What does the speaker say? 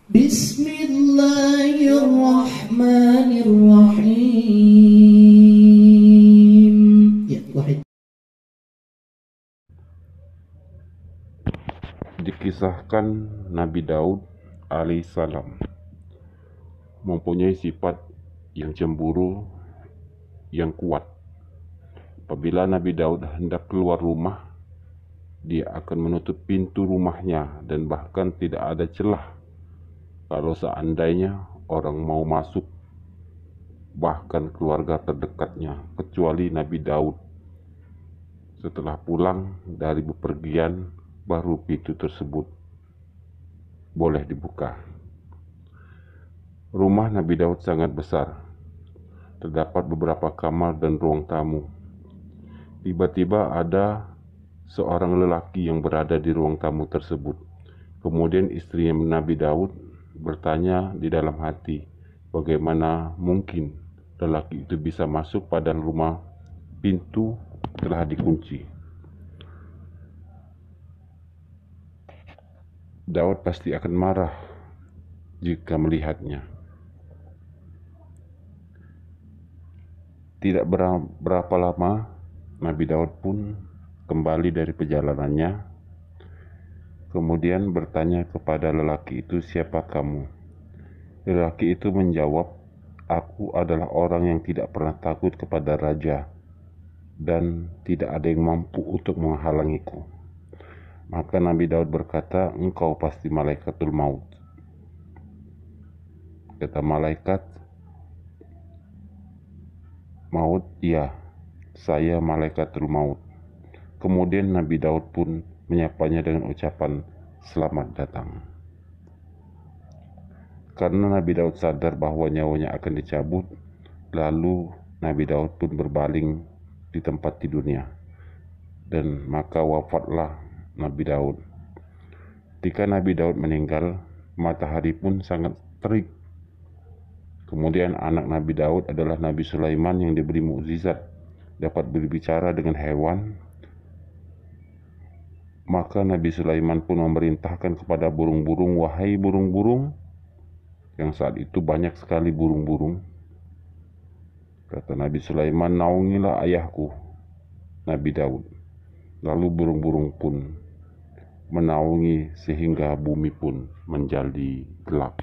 Bismillahirrahmanirrahim. Ya, wahid. Dikisahkan Nabi Daud alaihissalam mempunyai sifat yang cemburu yang kuat. Apabila Nabi Daud hendak keluar rumah, dia akan menutup pintu rumahnya dan bahkan tidak ada celah kalau seandainya orang mau masuk, bahkan keluarga terdekatnya, kecuali Nabi Daud. Setelah pulang dari bepergian, baru pintu tersebut boleh dibuka. Rumah Nabi Daud sangat besar. Terdapat beberapa kamar dan ruang tamu. Tiba-tiba ada seorang lelaki yang berada di ruang tamu tersebut. Kemudian istri Nabi Daud bertanya di dalam hati, bagaimana mungkin lelaki itu bisa masuk padahal rumah pintu telah dikunci. Daud pasti akan marah jika melihatnya. Tidak berapa lama, Nabi Daud pun kembali dari perjalanannya. Kemudian bertanya kepada lelaki itu, "Siapa kamu?" Lelaki itu menjawab, "Aku adalah orang yang tidak pernah takut kepada raja, dan tidak ada yang mampu untuk menghalangiku." Maka Nabi Daud berkata, "Engkau pasti malaikatul maut." Kata malaikat maut, "Iya, saya malaikatul maut." Kemudian Nabi Daud pun menyapanya dengan ucapan selamat datang. Karena Nabi Daud sadar bahwa nyawanya akan dicabut, lalu Nabi Daud pun berbaling di tempat tidurnya, dan maka wafatlah Nabi Daud. Ketika Nabi Daud meninggal, matahari pun sangat terik. Kemudian anak Nabi Daud adalah Nabi Sulaiman yang diberi mukjizat, dapat berbicara dengan hewan. Maka Nabi Sulaiman pun memerintahkan kepada burung-burung, "Wahai burung-burung," yang saat itu banyak sekali burung-burung. Kata Nabi Sulaiman, "Naungilah ayahku, Nabi Daud." Lalu burung-burung pun menaungi sehingga bumi pun menjadi gelap.